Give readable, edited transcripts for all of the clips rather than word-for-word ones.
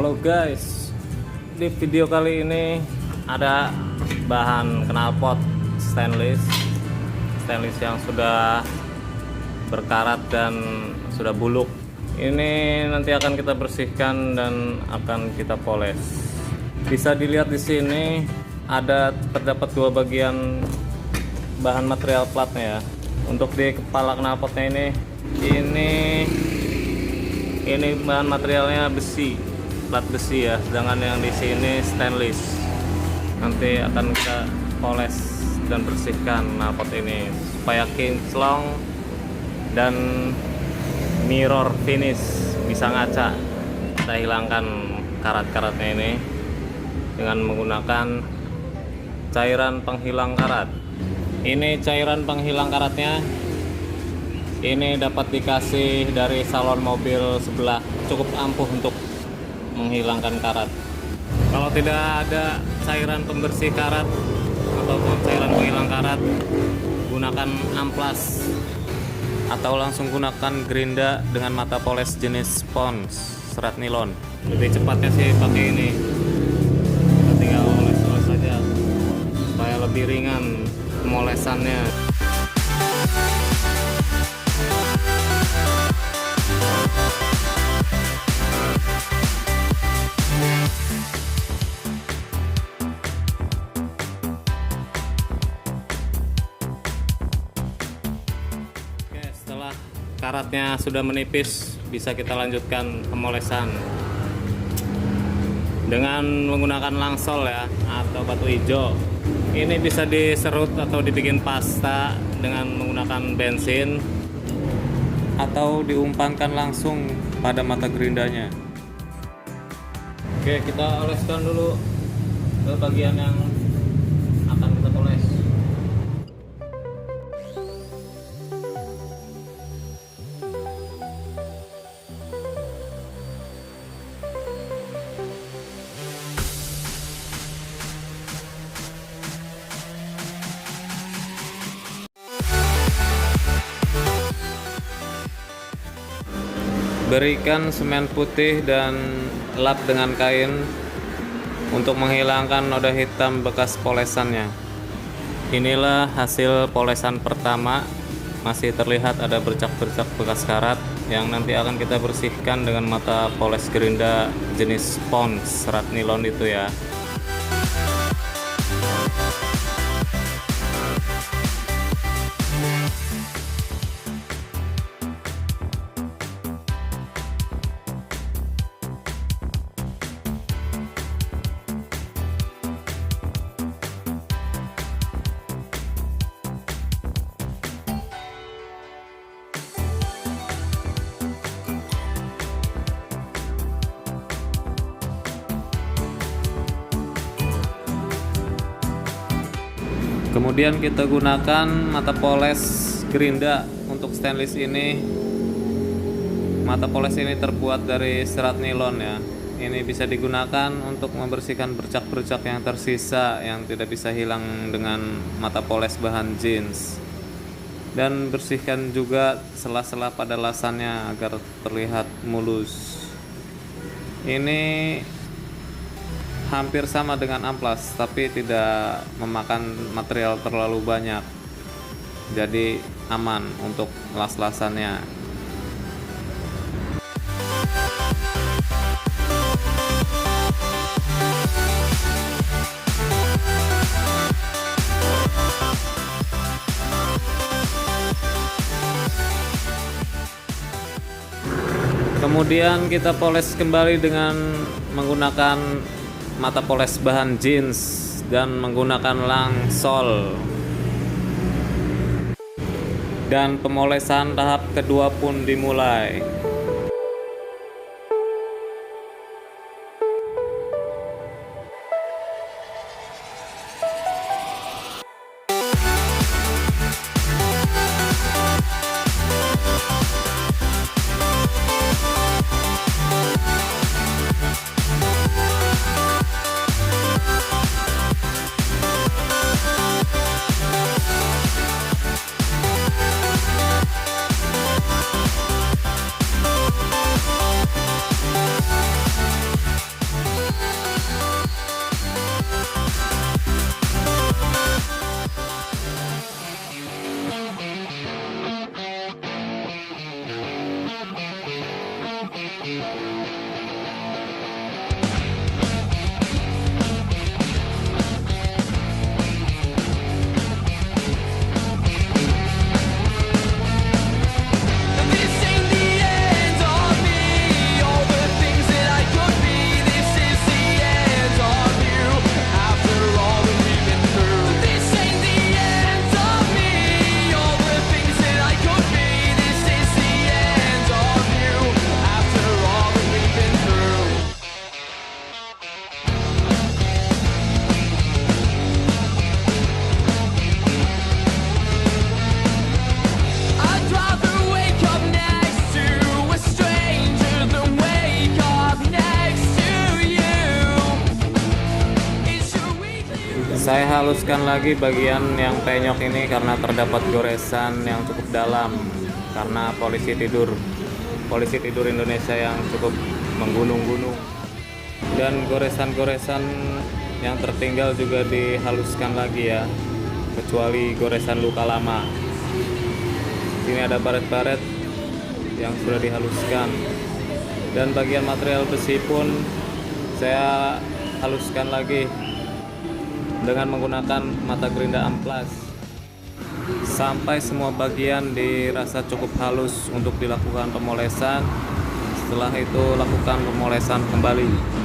Halo guys, di video kali ini ada bahan knalpot stainless yang sudah berkarat dan sudah buluk. Ini nanti akan kita bersihkan dan akan kita poles. Bisa dilihat di sini terdapat dua bagian bahan material platnya ya. Untuk di kepala knalpotnya ini bahan materialnya besi, plat besi ya, sedangkan yang di sini stainless. Nanti akan kita poles dan bersihkan knalpot ini supaya kinclong dan mirror finish, bisa ngaca. Kita hilangkan karat-karatnya ini dengan menggunakan cairan penghilang karat. Ini cairan penghilang karatnya. Ini dapat dikasih dari salon mobil sebelah, cukup ampuh untuk menghilangkan karat. Kalau tidak ada cairan pembersih karat ataupun cairan penghilang karat, gunakan amplas atau langsung gunakan gerinda dengan mata poles jenis spons serat nilon. Lebih cepatnya sih pakai ini. Kita tinggal oles-oles saja supaya lebih ringan pemolesannya. Setelah karatnya sudah menipis, bisa kita lanjutkan pemolesan dengan menggunakan langsol ya, atau batu hijau. Ini bisa diserut atau dibikin pasta dengan menggunakan bensin atau diumpankan langsung pada mata gerindanya. Oke, kita oleskan dulu ke bagian yang akan kita poles. Berikan semen putih dan lap dengan kain untuk menghilangkan noda hitam bekas polesannya. Inilah hasil polesan pertama. Masih terlihat ada bercak-bercak bekas karat yang nanti akan kita bersihkan dengan mata poles gerinda jenis spons serat nilon itu ya. Kemudian kita gunakan mata poles gerinda untuk stainless ini. Mata poles ini terbuat dari serat nilon ya. Ini bisa digunakan untuk membersihkan bercak-bercak yang tersisa yang tidak bisa hilang dengan mata poles bahan jeans. Dan bersihkan juga sela-sela pada lasannya agar terlihat mulus. Ini hampir sama dengan amplas, tapi tidak memakan material terlalu banyak, jadi aman untuk las-lasannya. Kemudian kita poles kembali dengan menggunakan mata poles bahan jeans dan menggunakan langsol. Dan pemolesan tahap kedua pun dimulai. Saya haluskan lagi bagian yang penyok ini karena terdapat goresan yang cukup dalam karena polisi tidur Indonesia yang cukup menggunung-gunung, dan goresan-goresan yang tertinggal juga dihaluskan lagi ya, kecuali goresan luka lama. Ini ada baret-baret yang sudah dihaluskan, dan bagian material besi pun saya haluskan lagi dengan menggunakan mata gerinda amplas sampai semua bagian dirasa cukup halus untuk dilakukan pemolesan. Setelah itu lakukan pemolesan kembali.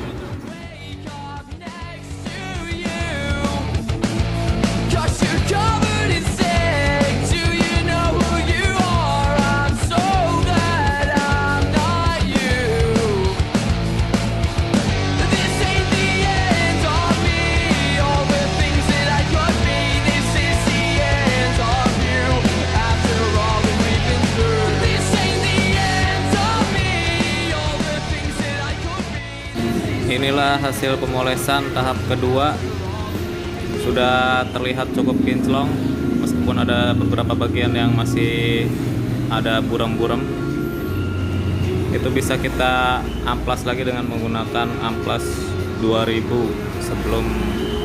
Inilah hasil pemolesan tahap kedua. Sudah terlihat cukup kinclong, meskipun ada beberapa bagian yang masih ada buram-buram. Itu bisa kita amplas lagi dengan menggunakan amplas 2000 sebelum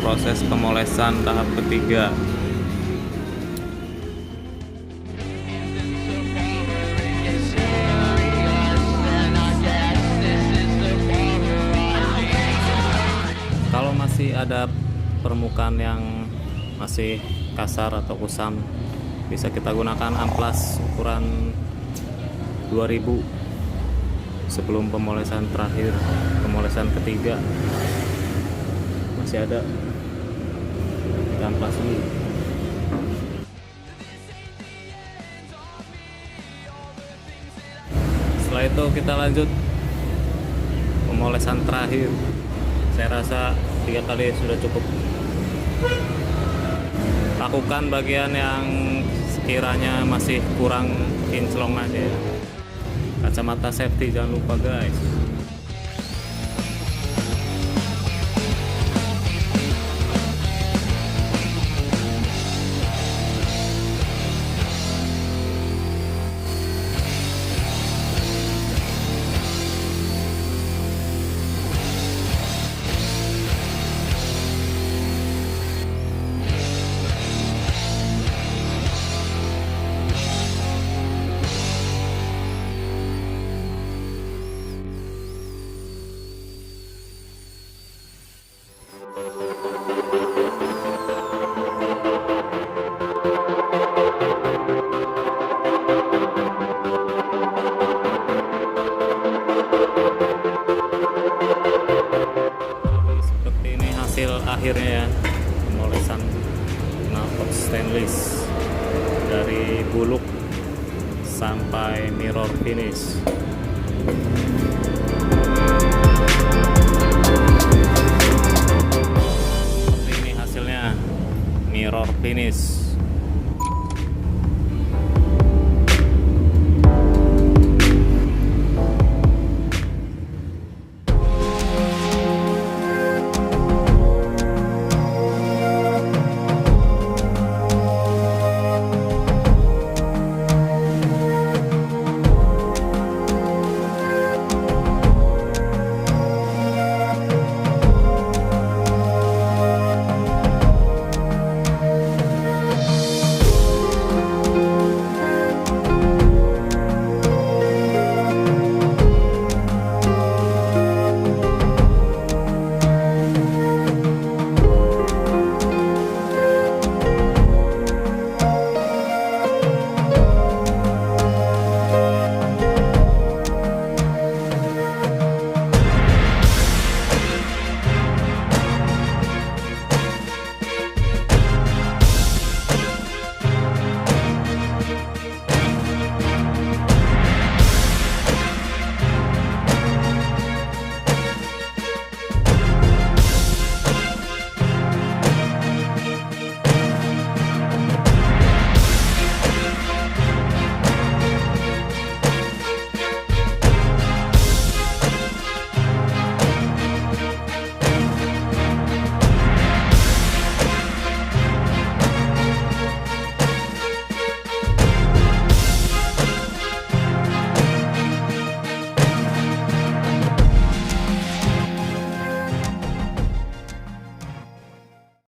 proses pemolesan tahap ketiga. Kalau masih ada permukaan yang masih kasar atau kusam, bisa kita gunakan amplas ukuran 2000 sebelum pemolesan terakhir, pemolesan ketiga. Masih ada, kita amplas dulu. Setelah itu kita lanjut pemolesan terakhir. Saya rasa 3 kali sudah cukup. Lakukan bagian yang sekiranya masih kurang kinclong aja. Kacamata safety jangan lupa guys. Akhirnya ya, pemolesan knalpot stainless dari buluk sampai mirror finish. Seperti ini hasilnya, mirror finish.